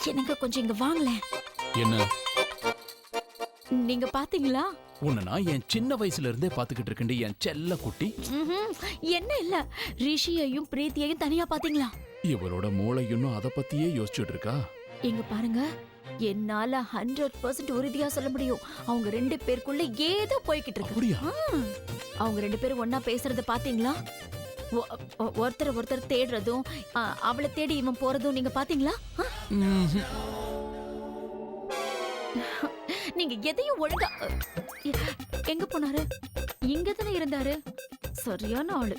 எனக்கு கொஞ்சம் இங்க வாங்களேன். என்ன? நீங்க பாத்தீங்களா? உன்னை நான் என் சின்ன வயசுல இருந்தே பாத்துக்கிட்டு இருக்கேன் என் செல்ல குட்டி. என்ன இல்ல, ரிஷியையும் பிரீத்தியையும் தனியா பாத்தீங்களா? இவளோட மூளை இன்னும் அத பத்தியே யோசிச்சுட்டு இருக்கா. இங்க பாருங்க, என்னால 100% உறுதியா சொல்ல முடியும், அவங்க 2 பேருக்குள்ள ஏதோ போய்கிட்டு இருக்கு. அப்படியா? அவங்க 2 பேரும் ஒன்னா பேசுறத பாத்தீங்களா? ஒருத்தர் தேடுறதும் அவளை தேடி இவன் போறதும் நீங்க பாத்தீங்களா? நீங்க எதையும் ஒழுங்கா. எங்க போனாரு? இங்கதானே இருந்தாரு. சரியான ஆளு.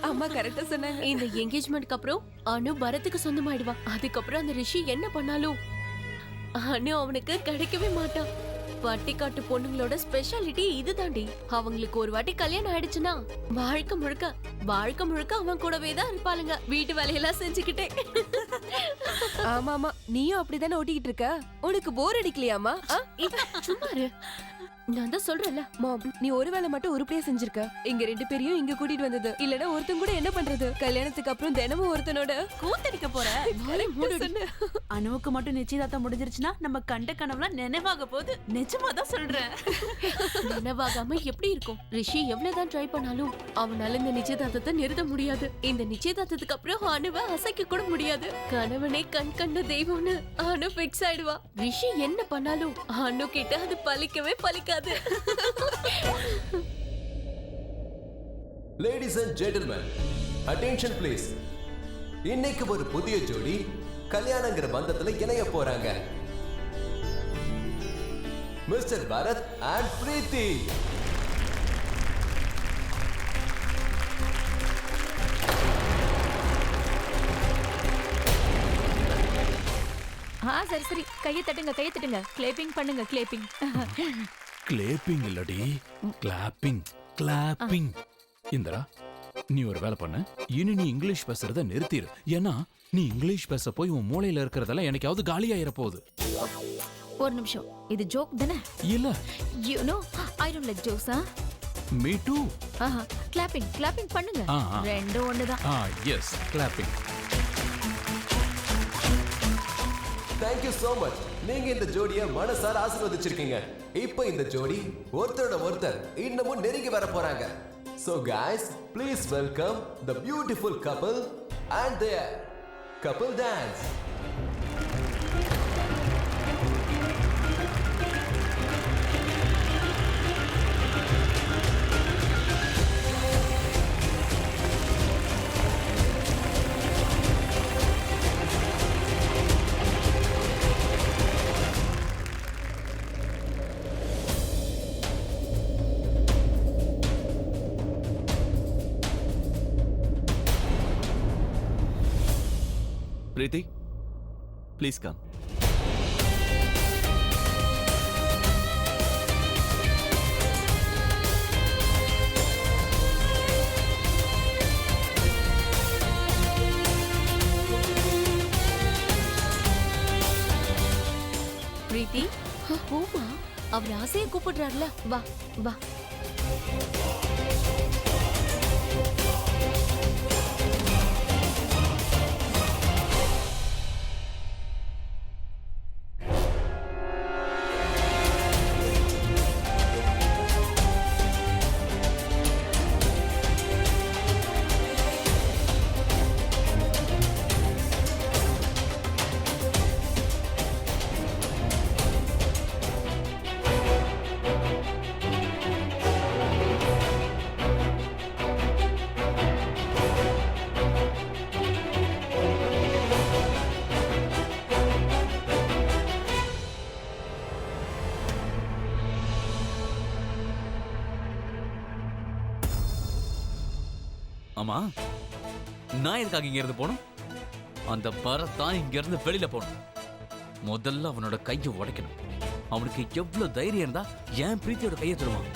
அம்மா கரெக்டா சொன்னாங்க. இந்த என்கேஜ்மெண்ட்க்கு அப்புறம் அனு பரத்துக்கு சொந்தமாயிடுவா. அதுக்கப்புறம் அந்த ரிஷி என்ன பண்ணாலும் அனு அவனுக்கு கிடைக்கவே மாட்டான். பட்டிக்காட்டு பொண்ணுங்களோட ஸ்பெஷாலிட்டி இதுதாண்டி. அவங்களுக்கு ஒரு வாட்டி கல்யாணம் ஆயிடுச்சுன்னா வாழ்க்கை முழுக்க அவன் கூடவே தான் இருப்பாளுங்க, வீட்டு வேலையெல்லாம் செஞ்சுக்கிட்டே. ஆமா ஆமா, நீயும் அப்படிதானே ஓட்டிக்கிட்டு இருக்க. உனக்கு போர் அடிக்கலையாமா? சும்மா இரு. நான் தான் சொல்றேன்ல மாம், நீ ஒரு வேளை மட்டும் உருப்படியா செஞ்சிருக்க. இங்க 2 பேரையும் இங்க கூட்டிட்டு வந்தது இல்லனா ஒருத்தன் கூட என்ன பண்றது? கல்யாணத்துக்கு அப்புறம் தினமும் ஒருத்தனோட கூத்தடிக்க போற. அனுவுக்கு மட்டும் நிச்சயதார்த்தம் முடிஞ்சிருச்சுன்னா நம்ம கண்ட கனவுலாம் நினைவாக போகுது. நிஜமா தான் சொல்றேன். நினைவாகாம எப்படி இருக்கும்? ரிஷி எவ்வளவுதான் ட்ரை பண்ணாலும் அவனால இந்த நிச்சயதார்த்தத்தை நிறுத்த முடியாது. இந்த நிச்சயதார்த்தத்துக்கு அப்புறம் அனுவை அசைக்க கூட முடியாது. கணவனே கண் கண்ட தெய்வம்னு அனு பிக்ஸ் ஆயிடுவா. ரிஷி என்ன பண்ணாலும் அனு கிட்ட அது பலிக்கவே பலிக்காது. Ladies and gentlemen, attention please. இன்னைக்கு ஒரு புதிய ஜோடி கல்யாணங்கிற பந்தத்துல இணைய போறாங்க. மிஸ்டர் பரத் அண்ட் பிரீத்தி. சரி கையை தட்டுங்க. கிளேப்பிங் பண்ணுங்க. கிளேப்பிங் இல்லடி, கிளாப்பிங். இந்திரா, நீ ஒரு வேலை பண்ண. இனி நீ இங்கிலீஷ் பேசுறத நிறுத்திரு. ஏன்னா நீ இங்கிலீஷ் பேச போய் உன் மூளையில இருக்கிறதெல்லாம் எனக்காவது காலியாயிர போகுது. ஒரு நிமிஷம், இது ஜோக் தானே? இல்ல, you know I don't like jokes. me too. Clapping பண்ணுங்க. ரெண்டும் ஒண்ணுதான். Yes, clapping. Thank you so much. நீங்க இந்த ஜோடியை மனசார ஆசீர்வதிச்சிருக்கீங்க. இப்போ இந்த ஜோடி ஒருத்தரோட ஒருத்தர் இன்னமும் நெருங்கி வர போறாங்க. So guys, please welcome the beautiful couple and their couple dance. Preeti, please come. பிரீத்தி, போமா, அவர் ஆசையை கூப்பிடுறாருல, வா. ஆமா, நான் எதுக்காக இங்க இருந்து போகணும்? அந்த பரத் தான் இங்க இருந்து வெளியில போகணும். முதல்ல அவனோட கையை உடைக்கணும். அவனுக்கு எவ்வளவு தைரியம் இருந்தா என் பிரீத்தியோட கையை தருவான்.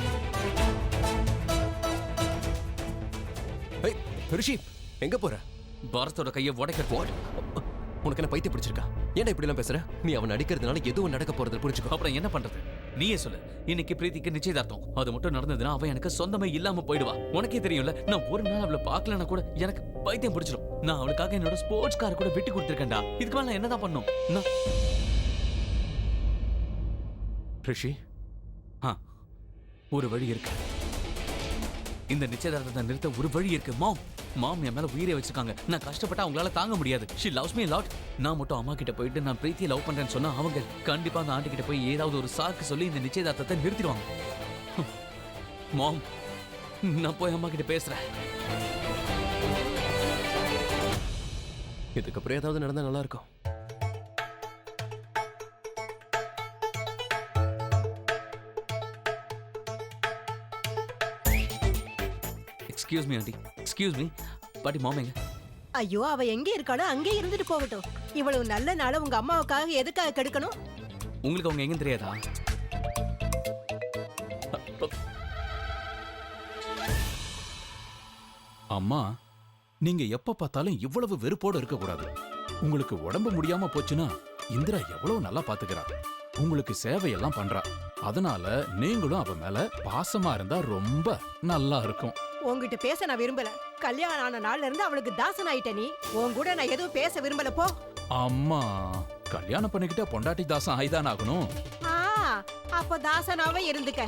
ரிஷி, எங்க போற? பரத்தோட கையை உடைக்கிறது. உனக்கு என்ன பைத்தியம் பிடிச்சிருக்கா? ஏன்னா இப்படி எல்லாம் பேசுற? நீ அவன் அடிக்கிறதுனால எதுவும் நடக்க போறது புரிஞ்சுக்கோ. அப்புறம் என்ன பண்றது? நீயே சொல்லு. இன்னைக்கு பிரீத்திக்கு நிச்சயதார்த்தம். அது மட்டும் நடந்ததுன்னா அவ எனக்கு சொந்தமே இல்லாம போயிடுவா. உனக்கே தெரியும்ல, நான் ஒரு நாள் அவளை பார்க்கலன்னா கூட எனக்கு பைத்தியம் பிடிச்சிடும். நான் அவளுக்காக என்னோட ஸ்போர்ட்ஸ் கார் கூட விட்டு கொடுத்துருக்கேன்டா. இதுக்கு மேல நான் என்னதான் பண்ணும்? ரிஷி, ஒரு வழி இருக்கு. இந்த நிச்சயதார்த்தத்தை நிறுத்த ஒரு வழி இருக்கு. மாம் என் மேல உயிரை வச்சிருக்காங்க. நான் கஷ்டப்பட்டா அவங்களால தாங்க முடியாது. She loves me a lot. நான் மட்டும் அம்மா கிட்ட போயிட்டு நான் பிரீத்தியை லவ் பண்றேன்னு சொன்னா அவங்க கண்டிப்பா அந்த ஆண்டி கிட்ட போய் ஏதாவது ஒரு சாக்கு சொல்லி இந்த நிச்சயதார்த்தத்தை நிறுத்திடுவாங்க. மாம், நான் போய் அம்மா கிட்ட பேசுறேன். இதுக்கப்புறம் ஏதாவது நடந்தா நல்லா இருக்கும். Excuse me aunty, excuse me. பாட்டி, மாம் எங்க? ஐயோ, அவ எங்க இருக்காளோ அங்கே இருந்துட்டு போகட்டும். இவ்வளவு நல்ல நாள உங்க அம்மாவுக்காக எதுக்காக கெடுக்கணும்? உங்களுக்கு அவங்க எங்கன்னு தெரியாதா? அம்மா, நீங்க எப்ப பார்த்தாலும் இவ்வளவு வெறுப்போட இருக்க கூடாது. உங்களுக்கு உடம்பு முடியாம போச்சுன்னா இந்திரா எவ்வளவு நல்லா பாத்துக்கிறா. உங்களுக்கு சேவையெல்லாம் பண்றா. அதனால நீங்களும் அவ மேல பாசமா இருந்தா ரொம்ப நல்லா இருக்கும். உன்கிட்ட பேச நான் விரும்பல. கல்யாணம் ஆன நாள்ல இருந்து அவளுக்கு தாசன் ஆயிட்ட நீ. உன் கூட நான் எதுவும் பேச விரும்பல, போ. அம்மா, கல்யாணம் பண்ணிக்கிட்ட பொண்டாட்டி தாசம் ஆயிதான் ஆகணும். அப்ப தாசனாவே இருந்துக்க.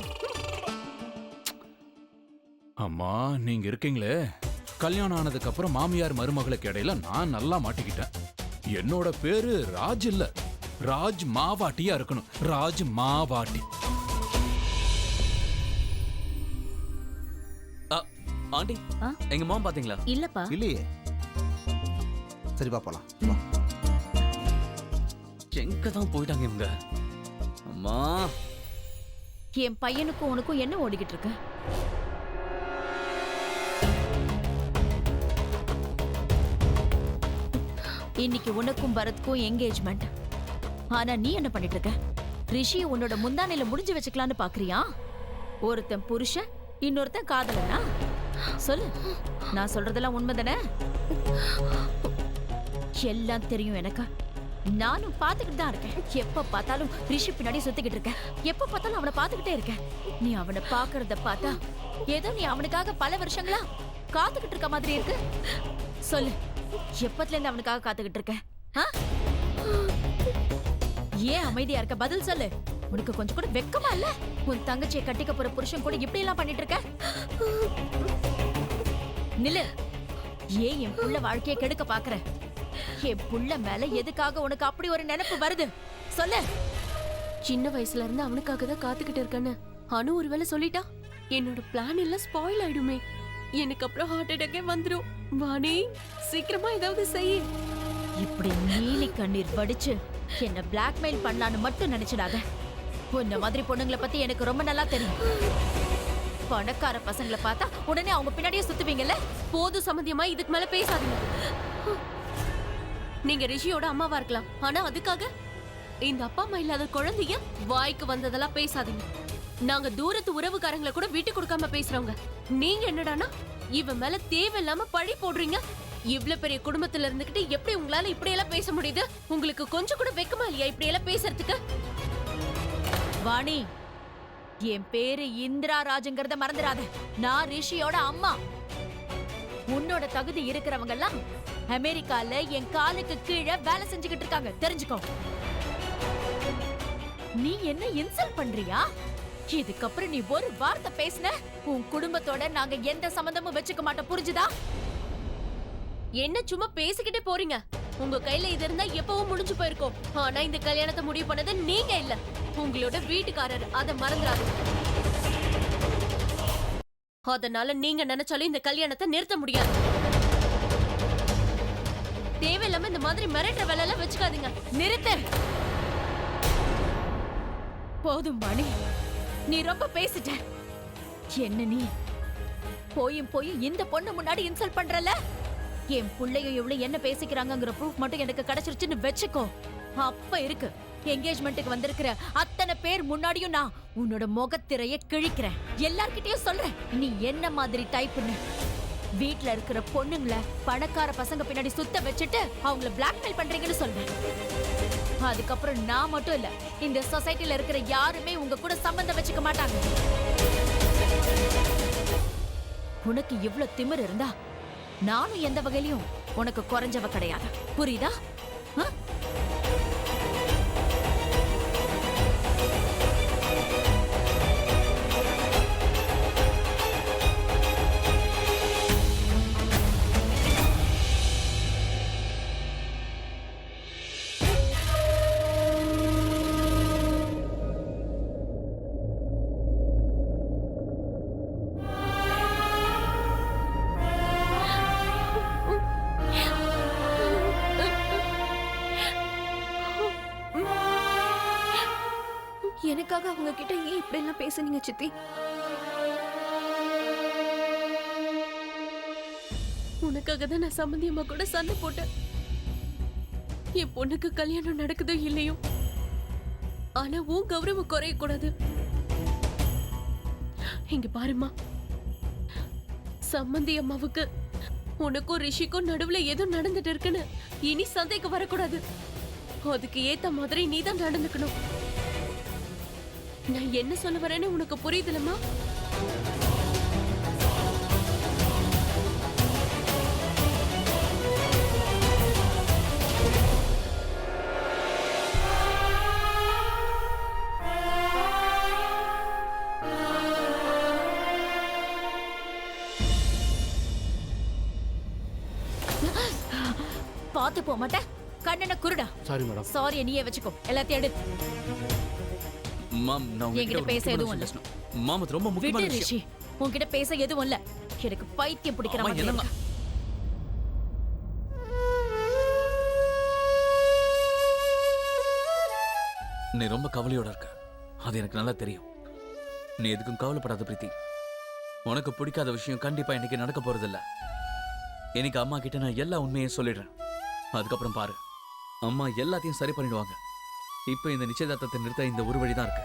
அம்மா, நீங்க இருக்கீங்களே, கல்யாணம் ஆனதுக்கு அப்புறம் மாமியார் மருமகளுக்கு இடையில நான் நல்லா மாட்டிக்கிட்டேன். என்னோட பேரு ராஜ் இல்ல, ராஜ் மாவாட்டியா இருக்கணும். ராஜ் மாவாட்டி. ஆண்டி, எங்க மாம் பாத்தீங்களா? இல்லப்பா. இல்லையே. சரிப்பா, போலாம். வா. எங்க தான் போயிட்டாங்க இவங்க? அம்மா, என் பையனுக்கும் உனக்கும் என்ன ஓடிக்கிட்டு இருக்கு? இன்னைக்கு உனக்கும் பரத்க்கும் என்கேஜ்மெண்ட். ஆனா நீ என்ன பண்ணிட்டு இருக்க? ரிஷி உன்னோட முந்தானையில முடிஞ்சு வச்சுக்கலான்னு பாக்குறியா? ஒருத்தன் புருஷன், இன்னொருத்தன் காதலனா? சொல்லு, நான் சொல்றதெல்லாம் உண்மைதானே? எல்லாம் தெரியும் எனக்கு. நானும் பாத்துக்கிட்டு தான் இருக்கேன். எப்ப பார்த்தாலும் ரிஷி பின்னாடி சுத்திக்கிட்டு இருக்கேன். எப்ப பார்த்தாலும் அவனை பாத்துக்கிட்டே இருக்கேன். நீ அவனை பாக்குறத பார்த்தா ஏதோ நீ அவனுக்காக பல வருஷங்களா காத்துக்கிட்டு இருக்க மாதிரி இருக்கு. சொல்லு, எப்பத்துல இருந்து அவனுக்காக காத்துக்கிட்டு இருக்க? ஏன் அமைதியா இருக்க? பதில் சொல்லு. உனக்கு கொஞ்சம் கூட வெக்கமா இல்ல? உன் தங்கச்சியை கட்டிக்க போற புருஷன் கூட இப்படி எல்லாம் பண்ணிட்டு இருக்க? நில்லு. ஏன் என் புள்ள வாழ்க்கையை கெடுக்க பாக்குற? என் புள்ள மேல எதுக்காக உனக்கு அப்படி ஒரு நினைப்பு வருது? சொல்லு. சின்ன வயசுல இருந்து அவனுக்காக தான் காத்துக்கிட்டு இருக்கேன்னு அனு ஒருவேளை சொல்லிட்டா என்னோட பிளான் எல்லாம் ஸ்பாயில் ஆயிடுமே. எனக்கு அப்புறம் ஹார்ட் அட்டாக்கே வந்துடும். வாணி, சீக்கிரமா ஏதாவது செய்ய. இப்படி நீலி கண்ணீர் வடிச்சு என்ன பிளாக்மெயில் பண்ணலான்னு மட்டும் நினைச்சிடாத. உன்ன மாதிரி பொண்ணுங்களை பத்தி எனக்கு ரொம்ப நல்லா தெரியும். பணக்கார பசங்களை பார்த்தா உடனே அவங்க பின்னாடியே சுத்துவீங்கல்ல. போது சம்பந்தியமா இதுக்கு மேல பேசாதீங்க. நீங்க ரிஷியோட அம்மாவா இருக்கலாம், ஆனா அதுக்காக இந்த அப்பா அம்மா இல்லாத குழந்தைய வாய்க்கு வந்ததெல்லாம் பேசாதீங்க. நாங்க தூரத்து உறவுக்காரங்களை கூட விட்டு கொடுக்காம பேசுறவங்க. நீங்க என்னடானா இவன் மேல தேவையில்லாம பழி போடுறீங்க. இவ்ளோ பெரிய குடும்பத்துல இருந்துகிட்டு எப்படி உங்களால இப்படி எல்லாம் பேச முடியுது? உங்களுக்கு கொஞ்சம் கூட வெக்கமா இல்லையா இப்படி எல்லாம் பேசுறதுக்கு? வாணி, என் பேரு இந்திரா ராஜுங்கிறத மறந்துடாத. நான் ரிஷியோட அம்மா. உன்னோட தகுதி இருக்கிறவங்க எல்லாம் அமெரிக்கால என் காலுக்கு கீழே வேலை செஞ்சுக்கிட்டு இருக்காங்க, தெரிஞ்சுக்கோ. நீ என்ன இன்சல்ட் பண்றியா? இதுக்கப்புறம் நீ ஒரு வார்த்தை பேசின உன் குடும்பத்தோட நாங்க எந்த சம்பந்தமும் வச்சுக்க மாட்டோம், புரிஞ்சுதா? என்ன சும்மா பேசிக்கிட்டே போறீங்க? உங்க கையில இது இருந்தா எப்பவும் முடிஞ்சு போயிருக்கும். ஆனா இந்த கல்யாணத்தை முடிவு பண்ணது நீங்க இல்ல, உங்களோட வீட்டுக்காரர். அதை மறந்துடாதீங்க. அதனால நீங்க நினைச்சாலும் இந்த கல்யாணத்தை நிறுத்த முடியாது. தேவையில்லாம இந்த மாதிரி மிரட்டுற வேலை எல்லாம் வச்சுக்காதீங்க. நிறுத்து. போதும் வாணி, நீ ரொம்ப பேசிட்ட. என்ன நீ போயும் இந்த பொண்ணு முன்னாடி இன்சல்ட் பண்றல? என் புள்ளையும் இவ்வளவு என்ன பேசிக்கிறாங்கங்கிற ப்ரூஃப் மட்டும் எனக்கு கிடைச்சிருச்சுன்னு வெச்சுக்கோ. அப்ப இருக்கு என்கேஜ்மெண்ட்டுக்கு வந்திருக்கிற அத்தனை பேர் முன்னாடியும் நான் உன்னோட முகத்திரைய கிழிக்கிறேன். எல்லார்கிட்டயும் சொல்றேன், நீ என்ன மாதிரி டைப்னு. வீட்ல இருக்கிற பொண்ணுங்களை பணக்கார பசங்க பின்னாடி சுத்த வச்சுட்டு அவங்கள பிளாக்மெயில் பண்றீங்கன்னு சொல்வேன். அதுக்கப்புறம் நான் மட்டும் இல்ல, இந்த சொசைட்டில இருக்கிற யாருமே உங்க கூட சம்பந்தம் வச்சுக்க மாட்டாங்க. உனக்கு இவ்ளோ திமிரு இருந்தா நானும் எந்த வகையிலயும் உனக்கு குறைஞ்சவ கிடையாது, புரியுதா? ஆ? எனக்காக அவங்க கிட்ட ஏன் இப்படி எல்லாம் பேசுனீங்க சித்தி? உனக்காக தான் நான் சம்மந்தி அம்மா கூட சண்டை போட்டேன். என் பொண்ணுக்கு கல்யாணம் நடக்குதோ இல்லையோ, ஆனா உன் கௌரவம் குறைய கூடாது. இங்க பாருமா, சம்மந்தி அம்மாவுக்கு உனக்கும் ரிஷிக்கும் நடுவுல ஏதோ நடந்துட்டு இருக்குன்னு இனி சந்தேகம் வரக்கூடாது. அதுக்கு ஏத்த மாதிரி நீ தான் நடந்துக்கணும். நான் என்ன சொல்ல வரேன்னு உனக்கு புரியுதுலம்மா? பாத்து போக மாட்டேன், கண்ணனை குருடா. Sorry madam. சாரி, நீயே வச்சுக்கோ, எல்லாத்தையும் எடு. மாம், நான் என்கிட்ட உங்ககிட்ட பேச ஒரு எதுவும் முக்கியமான இல்ல. விஷயம் பேசணும். மாம், அது ரொம்ப விடு முக்கியமான ரிஷி, விஷயம். உன்கிட்ட பேச எதுவும் இல்ல. எனக்கு பைத்தியம் பிடிக்கிற அம்மா, மாதிரி என்னம்மா? இருக்கு. நீ ரொம்ப கவலையோட இருக்க, அது எனக்கு நல்லா தெரியும். நீ எதுக்கும் கவலைப்படாத பிரீத்தி. உனக்கு பிடிக்காத விஷயம் கண்டிப்பா இன்னைக்கு நடக்க போறதில்ல. எனக்கு அம்மா கிட்ட நான் எல்லா உண்மையும் சொல்லிடுறேன். அதுக்கப்புறம் பாரு, அம்மா எல்லாத்தையும் சரி பண்ணிடுவாங்க. இப்ப இந்த நிச்சயதார்த்தத்தை நிறுத்த இந்த ஒரு வழிதான் இருக்கு.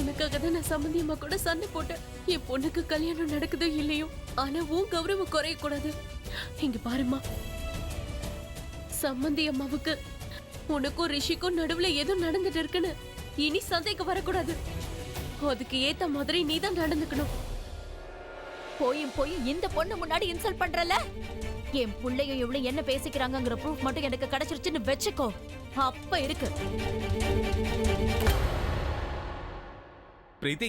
உனக்காக தான் நான் சம்மந்தி அம்மா கூட சண்டை போட்டேன். என் பொண்ணுக்கு கல்யாணம் நடக்குதோ இல்லையோ, ஆனா உன் கௌரவம் குறைய கூடாது. இங்க பாருமா, சம்மந்தி அம்மாவுக்கு உனக்கும் ரிஷிக்கும் நடுவுல ஏதோ நடந்துட்டு இருக்குன்னு இனி சந்தேகம் வரக்கூடாது. அதுக்கு ஏத்த மாதிரி நீ தான் நடந்துக்கணும். போய் இந்த பொண்ணு முன்னாடி இன்சல்ட் பண்றல, என் புள்ளையும் இவ்வளவு என்ன பேசிக்கிறாங்கங்கிற ப்ரூஃப் மட்டும் எனக்கு கிடைச்சிருச்சுன்னு வெச்சுக்கோ, அப்ப இருக்கு. பிரீத்தி,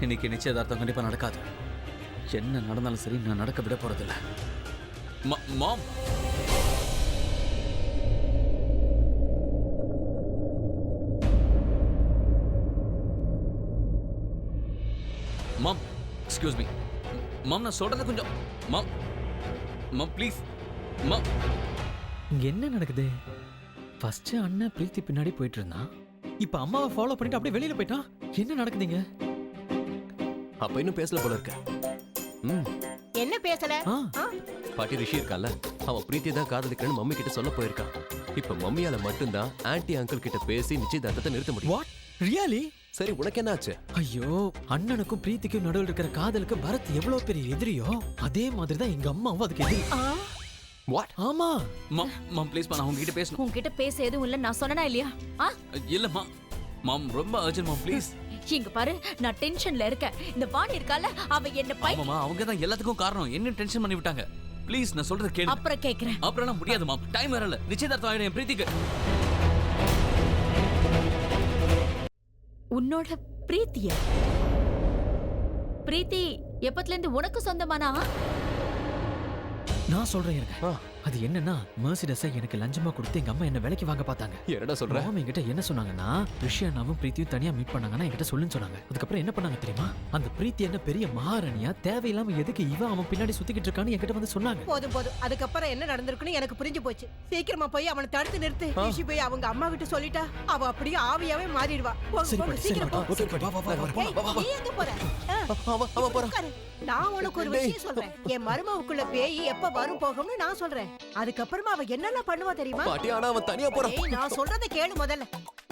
இன்னைக்கு நிச்சயதார்த்தம் கண்டிப்பா நடக்காது. என்ன நடந்தாலும் சரி, நான் நடக்க விட போறதில்ல. மாம், மாம், எக்ஸ்கியூஸ் மீ மாம், நான் சொல்றது கொஞ்சம் மாம், மாம் ப்ளீஸ் மாம். இங்க என்ன நடக்குது? ஃபர்ஸ்ட் அண்ணன் பிரீத்தி பின்னாடி போயிட்டு இருந்தான், இப்ப அம்மாவை ஃபாலோ பண்ணிட்டு அப்படியே வெளியில போயிட்டான். என்ன நடக்குதுங்க? அப்ப இன்னும் பேசல போல இருக்க. என்ன பேசல? பாட்டி ரிஷி இருக்கால, அவன் பிரீத்தி தான் காதலிக்கிறேன்னு மம்மி கிட்ட சொல்ல போயிருக்கான். இப்ப மம்மியால மட்டும்தான் ஆன்ட்டி அங்கிள் கிட்ட பேசி நிச்சயதார்த்தத்தை நிறுத்த முடியும். வாட்? ரியலி? சரி, உனக்கு என்ன ஆச்சு? ஐயோ, அண்ணனுக்கும் பிரீத்திக்கும் நடுவில் இருக்கிற காதலுக்கு பரத் எவ்வளவு பெரிய எதிரியோ, அதே மாதிரி தான் எங்க அம்மாவும் அதுக்கு எதிரி. வாட்? ஆமா. மாம் ப்ளீஸ், நான் உங்ககிட்ட பேசணும். உன்கிட்ட பேச எதுவும் இல்ல, நான் சொன்னனா இல்லையா? இல்ல மாம், ரொம்ப அர்ஜென்ட் மாம், ப்ளீஸ். இங்க பாரு, நான் டென்ஷன்ல இருக்கேன். இந்த வாணி இருக்கால, அவ என்ன ஆமாமா, அவங்க தான் எல்லாத்துக்கும் காரணம். என்ன டென்ஷன் பண்ணி விட்டாங்க. ப்ளீஸ், நான் சொல்றது கேளு. அப்புறம் கேக்குறேன். அப்புறம் முடியாது மாம், டைம் வரல. நிச்சயதார்த்தம் ஆயிடும் என் பிரீத்திக்கு. உன்னோட பிரீத்திய? பிரீத்தி எப்பத்துல இருந்து உனக்கு சொந்தமானா? நான் சொல்றேன் இருங்க. அது என்னன்னா, மெர்சிடஸை எனக்கு லஞ்சமா கொடுத்து எங்க அம்மா என்ன விலைக்கு வாங்க பார்த்தாங்க. என்னடா சொல்ற? மாமா என்கிட்ட என்ன சொன்னாங்கன்னா, ரிஷி அண்ணாவும் பிரீத்தியும் தனியா மீட் பண்ணாங்கன்னா என்கிட்ட சொல்லுன்னு சொன்னாங்க. அதுக்கப்புறம் என்ன பண்ணாங்க தெரியுமா? அந்த பிரீத்தி என்ன பெரிய மகாராணியா, தேவையில்லாம எதுக்கு இவன் அவன் பின்னாடி சுத்திக்கிட்டு இருக்கான்னு என்கிட்ட வந்து சொன்னாங்க. போதும். அதுக்கப்புறம் என்ன நடந்திருக்குன்னு எனக்கு புரிஞ்சு போச்சு. சீக்கிரமா போய் அவனை தடுத்து நிறுத்து. ரிஷி போய் அவங்க அம்மா கிட்ட சொல்லிட்டா அவ அப்படியே ஆவியாவே மாறிடுவா. சரி பாட்டி, சரி சீக்கிரம் பாட்டி. ஓகே பாட்டி, வா வா வா வா. நீ எங்க போற? அவன் போறான். உட்காரு. நான் உனக்கு ஒரு விஷயம் சொல்றேன். என் மருமவுக்குள்ள பேய் எப்ப வரும் போகும்னு நான் சொல்றேன். அதுக்கப்புறமா அவ என்னெல்லாம் பண்ணுவா தெரியுமா? பாட்டி, ஆனா அவன் தனியா போறான். நான் சொல்றதை கேளு முதல்ல.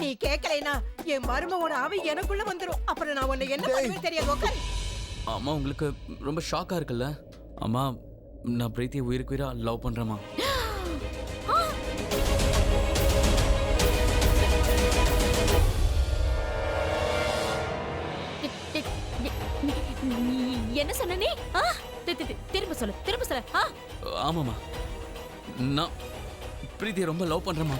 நீ கேட்கலைனா என் மருமவோட ஆவி எனக்குள்ள வந்துரும். அப்புறம் நான் உன்னை என்ன பண்ணுவேன்னு தெரியாது. உட்காரு. அம்மா உங்களுக்கு ரொம்ப ஷாக்கா இருக்குல்ல? அம்மா நான் பிரீத்தியை உயிருக்கு உயிரா லவ் பண்றேம்மா. என்ன சொன்ன நீ? திரும்ப சொல்லு, திரும்ப சொல்லு. ஆமாம்மா, நான் பிரீத்தியை ரொம்ப லவ் பண்றேம்மா.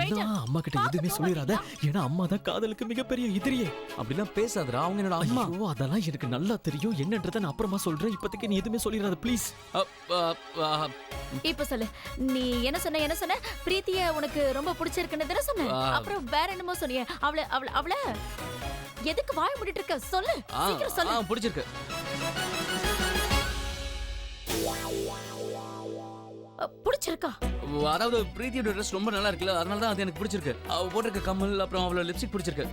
அண்ணா அம்மா கிட்ட எதுவுமே சொல்லிடாத, ஏன்னா அம்மா தான் காதலுக்கு மிகப்பெரிய எதிரியே. அப்படிலாம் பேசாதடா, அவங்க என்னோட அம்மா. ஐயோ அதெல்லாம் எனக்கு நல்லா தெரியும், என்னன்றதை நான் அப்புறமா சொல்றேன். இப்போதைக்கு நீ எதுவுமே சொல்லிடாத ப்ளீஸ். இப்ப சொல்லு, நீ என்ன சொன்ன? பிரீத்திய உனக்கு ரொம்ப பிடிச்சிருக்குன்னு தானே சொன்ன? அப்புறம் வேற என்னமோ சொன்னியே, அவள எதுக்கு வாய் மூடிட்டு இருக்க? சொல்லு, சீக்கிரம் சொல்லு. பிடிச்சிருக்கு. பிடிச்சிருக்கா? அதாவது பிரீத்தியோட ட்ரெஸ் ரொம்ப நல்லா இருக்குல்ல, அதனால தான் அது எனக்கு பிடிச்சிருக்கு. அவ போட்டிருக்க கம்மல், அப்புறம் அவளோட லிப்ஸ்டிக் பிடிச்சிருக்கு.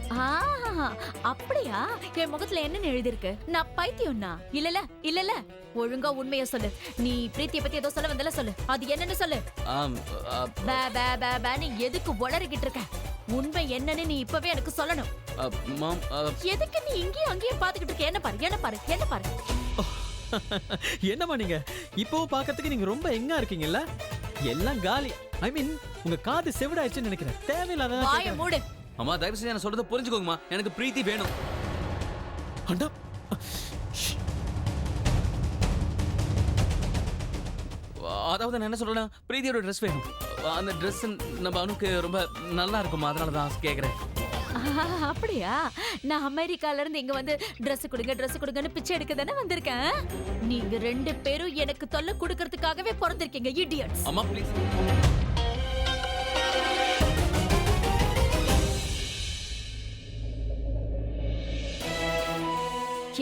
அப்படியா? என் முகத்துல என்னன்னு எழுதிருக்கு? நான் பைத்தியம்னா? இல்லல ஒழுங்கா உண்மைய சொல்லு. நீ பிரீத்திய பத்தி ஏதோ சொல்ல வந்தல, சொல்லு. அது என்னன்னு சொல்லு. பே பே பே பேன்னு எதுக்கு உளறிக்கிட்டு இருக்க? உண்மை என்னன்னு நீ இப்பவே எனக்கு சொல்லணும். மாம், எதுக்கு நீ இங்கேயும் அங்கேயும் பாத்துக்கிட்டு இருக்க? என்ன பாரு. என்னம்மா நீங்க இப்போ பார்க்கிறதுக்கு நீங்க ரொம்ப எங்கா இருக்கீங்கல்ல? எல்லாம் காலி. ஐ மீன் உங்க காது செவிடாயிடுச்சுன்னு நினைக்கிறேன். தேவையில்லாத வாயை மூடு. அம்மா தயவு செஞ்சு நான் சொல்றத புரிஞ்சுக்கோங்கம்மா. எனக்கு பிரீத்தி வேணும். அண்ணா அதாவது நான் என்ன சொல்றேன்னா, பிரீத்தியோட ட்ரெஸ் வேணும். அந்த ட்ரெஸ் நம்ம அனுக்கு ரொம்ப நல்லா இருக்குமா, அதனால தான் கேக்குறேன். அப்படியா? நான் அமெரிக்கால இருந்து இங்க வந்து Dress கொடுங்கன்னு பிச்சை எடுக்க தானே வந்திருக்கேன். நீங்க ரெண்டு பேரும் எனக்கு தொல்லை கொடுக்கறதுக்காகவே பிறந்திருக்கீங்க, இடியட்ஸ். அம்மா ப்ளீஸ்.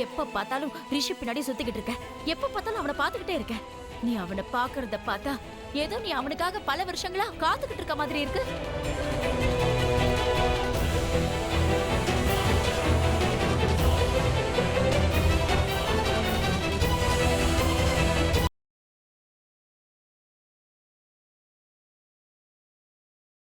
எப்ப பார்த்தாலும் ரிஷி பின்னாடி சுத்திக்கிட்டு இருக்க. எப்ப பார்த்தாலும் அவனை பாத்துக்கிட்டே இருக்க. நீ அவனை பாக்குறத பார்த்தா ஏதோ நீ அவனுக்காக பல வருஷங்களா காத்துக்கிட்டு இருக்க மாதிரி இருக்கு.